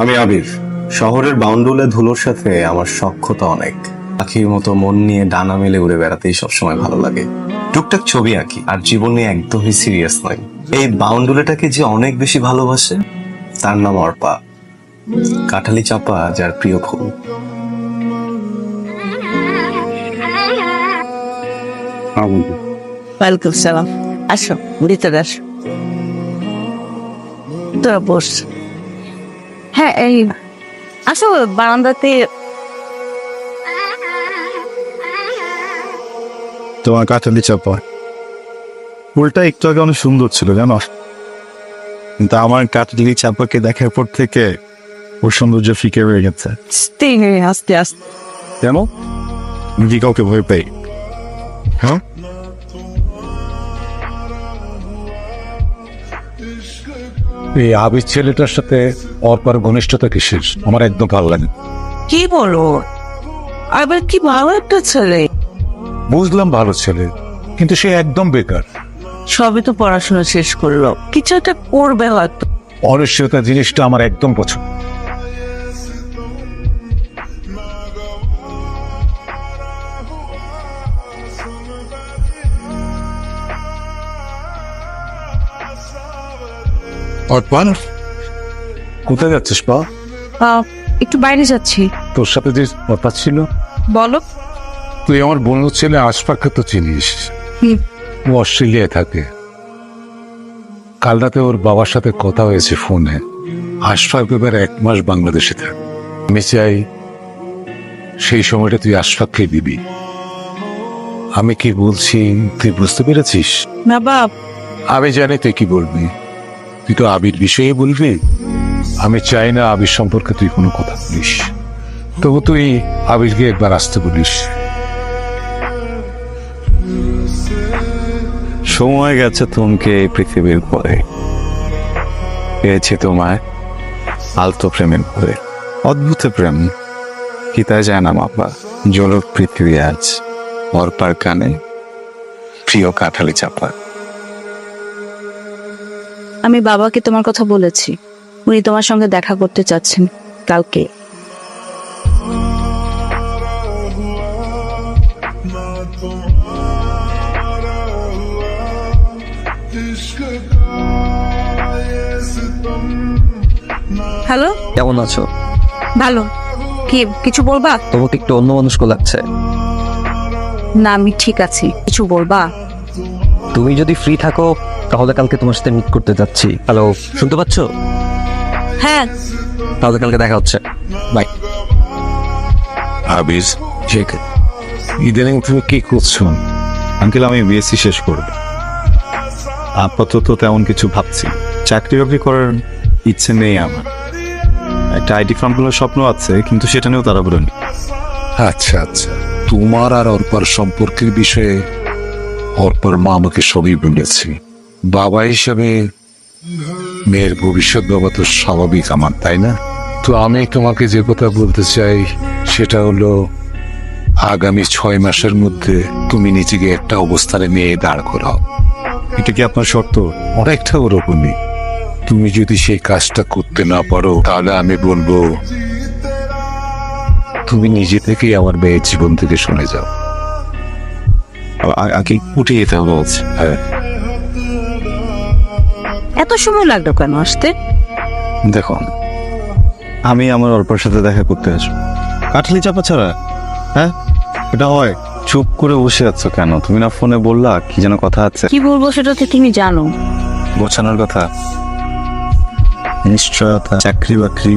আমি আবির। শহরের বাউন্ডুলে ধুলোর সাথে আমার সখ্যতা অনেক। পাখির মতো মন নিয়ে ডানা মেলে উড়ে বেড়াতেই সবসময় ভালো লাগে। টুকটাক ছবি আঁকি, আর জীবন নিয়ে একদমই সিরিয়াস নয়। এই বাউন্ডুলেটাকে যে অনেক বেশি ভালোবাসে তার নাম অর্পা। কাঠালি চাপা যার প্রিয় ফুল। ওয়েলকাম সালাম। আসো, ভিতরে আসো। তোরা বস। হ্যাঁ, এই আসো বারান্দাতে। তোমার কাঠালি চাপা ফুলটা একটু আগে অনেক সুন্দর ছিল জানো, কিন্তু আমার কাঠালি চাপাকে দেখার পর থেকে ওর সৌন্দর্য ফিকে হয়ে গেছে। আস্তে আস্তে। কেন? আমি কি কাউকে ভয় পাই? হ্যাঁ, এই আবির ছেলেটার সাথে অর্পার ঘনিষ্ঠতা কিসের? আমার একদম ভালো লাগে। কি বলো? আবার কি ভালো একটা ছেলে। বুঝলাম ভালো ছেলে, কিন্তু সে একদম বেকার। সবই তো পড়াশোনা শেষ করলো, কিছু একটা করবে হয়তো। অনিশ্চয়তা জিনিসটা আমার একদম পছন্দ। অর্পান, কোথায় যাচ্ছিস পা? একটু বাইরে যাচ্ছি। তোর সাথে যে কথা ছিল, বলো। তুই আমার বন্ধু ছেলে আশফাককে তো চিনিস। ও অস্ট্রেলিয়ায় থাকে। কাল রাতে ওর বাবার সাথে কথা হয়েছে ফোনে। আশফাক এবার 1 মাস বাংলাদেশে থাকে। আমি চাই সেই সময়টা তুই আশফাককে দিবি। আমি কি বলছি তুই বুঝতে পেরেছিস? না বাপ, আমি জানি তুই কি বলবি। তুই তো আবির বিষয়ে বলবি। আমি চাই না আবির সম্পর্কে তুই কোনো কথা বলিস। তবু তুই আবিরকে একবার আসতে বলিস। সময় গেছে থমকে এই পৃথিবীর পরে, পেয়েছি তোমায় আলতো প্রেমের পরে। অদ্ভুত প্রেম কি তাই যায় না মাপা। জলক পৃথিবী আজ অর্পার কানে প্রিয় কাঠালি চাপা। আমি বাবাকে তোমার কথা বলেছি, উনি তোমার সঙ্গে দেখা করতে চাচ্ছেন কালকে। হ্যালো, কেমন আছো? ভালো। কি কিছু বলবা? তোমাকে একটু অন্যমনস্ক লাগছে। না, আমি ঠিক আছি। কিছু বলবা? তুমি যদি ফ্রি থাকো তাহলে কালকে তোমার সাথে মিট করতে যাচ্ছি। হ্যালো, শুনতে পাচ্ছ? হ্যাঁ। তাহলে কালকে দেখা হচ্ছে। বাই। আবির, ইদানিং তুমি কি করছো? আঙ্কেল আমি বিএসসি শেষ করব, আপাতত তেমন কিছু ভাবছি। চাকরি বাকরি করার ইচ্ছে নেই আমার। একটা আইটি ফার্ম খোলার স্বপ্ন আছে, কিন্তু সেটা নিয়েও তারা বলেন। আচ্ছা আচ্ছা, তোমার আর অর্পার সম্পর্কের বিষয়ে অর্পার মা আমাকে সবই বলেছে। বাবা হিসাবে মেয়ের ভবিষ্যৎ বাবা তো স্বাভাবিক আমার, তাই না? তো আমি তোমাকে যে কথা বলতে চাই সেটা হলো, আগামী 6 মাসের মধ্যে তুমি নিজেকে একটা অবস্থানে নিয়ে দাঁড় করাও। এটা কি আপনার শর্ত? অনেকটা ওরকমই। তুমি যদি সেই কাজটা করতে না পারো তাহলে আমি বলবো তুমি নিজে থেকেই আমার মেয়ের জীবন থেকে শুনে যাও। আগে উঠে যেতে হবে বলছে। হ্যাঁ, এত সময় লাগলো কেন আসতে? দেখুন, আমি আমার অল্পর সাথে দেখা করতে আসবো। কাঠালি চাপা ছাড়া হ্যাঁ এটা হয়? চুপ করে বসে আছো কেন? তুমি না ফোনে বললা কি যেন কথা আছে? কি বলবো সেটা তো তুমি জানো। গোছানোর কথা, নিশ্চয়তা, চাকরি বাকরি,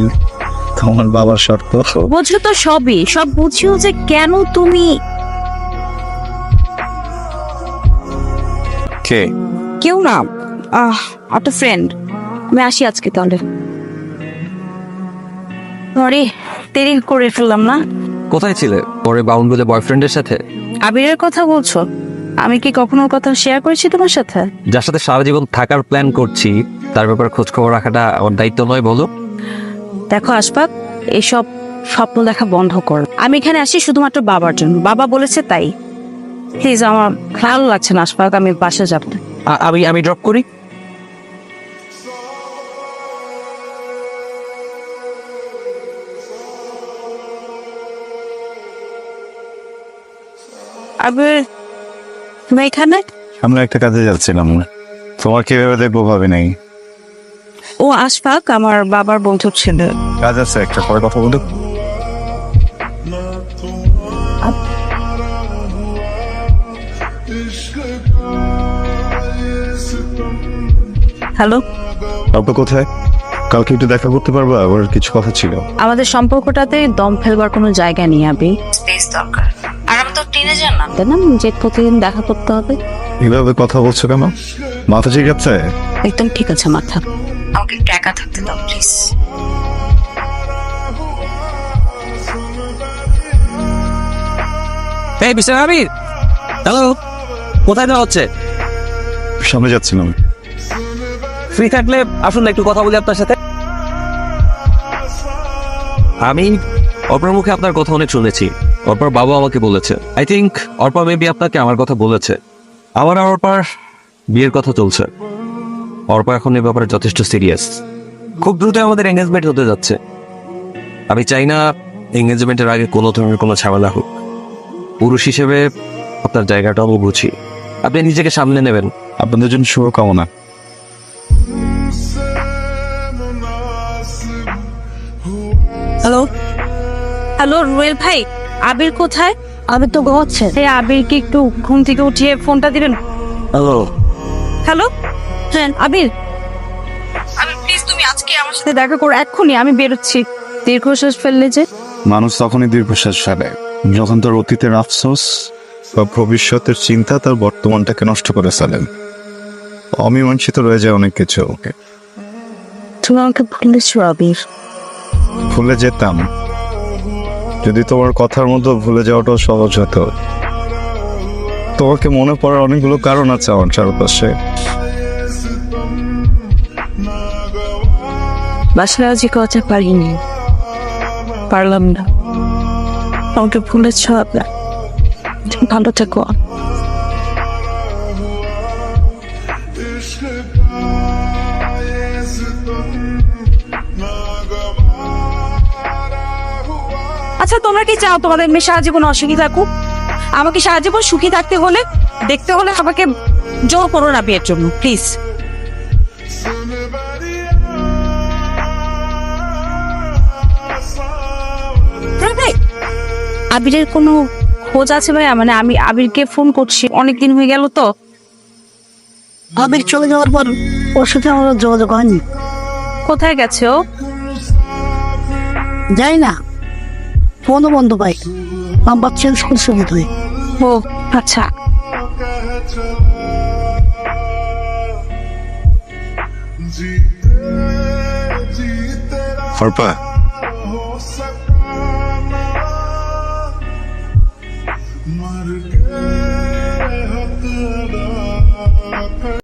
তোমার বাবার শর্ত। বুঝলো তো সবই, সব বুঝিও যে কেন তুমি। কে? কেউ না, একটা ফ্রেন্ড। আমি আসি আজকে তাহলে। আরে দেরি করে ফেললাম না? কোথায় ছিলে? পরে বাউন্ডুলে বয়ফ্রেন্ডের সাথে? আবিরের কথা বলছো? আমি কি কখনো ওর কথা শেয়ার করেছি তোমার সাথে? যার সাথে সারা জীবন থাকার প্ল্যান করছি তার ব্যাপারে খোঁজ খবর রাখাটা আমার দায়িত্ব নয় বলো? দেখো আশফাক, এসব স্বপ্ন দেখা বন্ধ করো। আমি এখানে আসি শুধুমাত্র বাবার জন্য, বাবা বলেছে তাই। প্লিজ, আমার ভালো লাগছে না আশফাক, আমি বাসা যাবো। আমি ড্রপ করি। আবির তুমি এখানে? আমরা একটা কাজে যাচ্ছিলাম, তোমার কিভাবে দেখবো ভাবে নাই। ও আশফাক আমার বাবার বন্ধু ছিল। কাজ আছে একটা, পরে কথা বলতে। হ্যালো, আপনি কোথায়? কালকে একটু দেখা করতে পারবা? আবার কিছু কথা ছিল। আমাদের সম্পর্কটাতে দম ফেলবার কোনো জায়গা নেই আবি, স্পেস দরকার। আর আমি তো টিনেজার না, তাই না যে প্রতিদিন দেখা করতে হবে। এভাবে কথা বলছো কেন? মাথা ঠিক আছে? একদম ঠিক আছে মাথা। আমাকে একটু একা থাকতে দাও প্লিজ। এই মিস্টার আবির, হ্যালো, কোথায় যাওয়া হচ্ছে? সামনে যাচ্ছিলাম। ফ্রি থাকলে আসুন না, একটু কথা বলি আপনার সাথে। আমি অর্পার মুখে আপনার কথা অনেক শুনেছি। অর্পার বাবা আমাকে বলেছে। আই থিঙ্ক অর্পা মেবি আপনাকে আমার কথা বলেছে। আমার আর অর্পার বিয়ের কথা চলছে। অর্পা এখন এ ব্যাপারে যথেষ্ট সিরিয়াস। খুব দ্রুত আমাদের এঙ্গেজমেন্ট হতে যাচ্ছে। আমি চাই না এঙ্গেজমেন্টের আগে কোনো ধরনের কোনো ঝামেলা হোক। পুরুষ হিসেবে আপনার জায়গাটা আমি বুঝি, আপনি নিজেকে সামলে নেবেন। আপনাদের জন্য শুভকামনা। হ্যালো হ্যালো রুয়েল ভাই, আবির কোথায়? আবির তো ঘুমাচ্ছে। এই আবিরকে একটু ঘুম থেকে উঠিয়ে ফোনটা দিবেন। হ্যালো, হ্যালো, হ্যাঁ আবির। আবির প্লিজ তুমি আজকে আমার সাথে দেখা করো এক্ষুনি, আমি বেরোচ্ছি। দীর্ঘশ্বাস ফেললে যে? মানুষ তখনই দীর্ঘশ্বাস ফেলে যখন তার অতীতের আফসোস বা ভবিষ্যতের চিন্তা তার বর্তমানটাকে নষ্ট করে ফেলেন। অমীমাংসিত রয়ে যায় অনেক কিছু। তুমি আমাকে ভুলেছো আবির। ভুলে যেতাম যদি তোমার কথার মধ্যে ভুলে যাওয়াটাও সহজ হতো। তোমাকে মনে পড়ার অনেকগুলো কারণ আছে আমার চারপাশে। বাসায় আজকে কথা পারিনি, পারলাম না। আমাকে ভুলেছ আপনার। তুমি ভালো থেকো। আচ্ছা তোমরা কি চাও তোমাদের মেয়ে সারা জীবন অসুখী থাকুক? আমাকে সারা জীবন সুখী থাকতে হলে, দেখতে হলে আমাকে জোর করো না বিয়ের জন্য প্লিজ। আবিরের কোনো খোঁজ আছে ভাইয়া? মানে আমি আবিরকে ফোন করছি, অনেকদিন হয়ে গেল তো। আবির চলে যাওয়ার পর ওর সাথে আমার যোগাযোগ হয়নি। কোথায় গেছে ও? যাই না, ফোনও বন্ধ পাই। নাম্বার চেঞ্জ করছে বোধ হয়। ও আচ্ছা। অর্পা,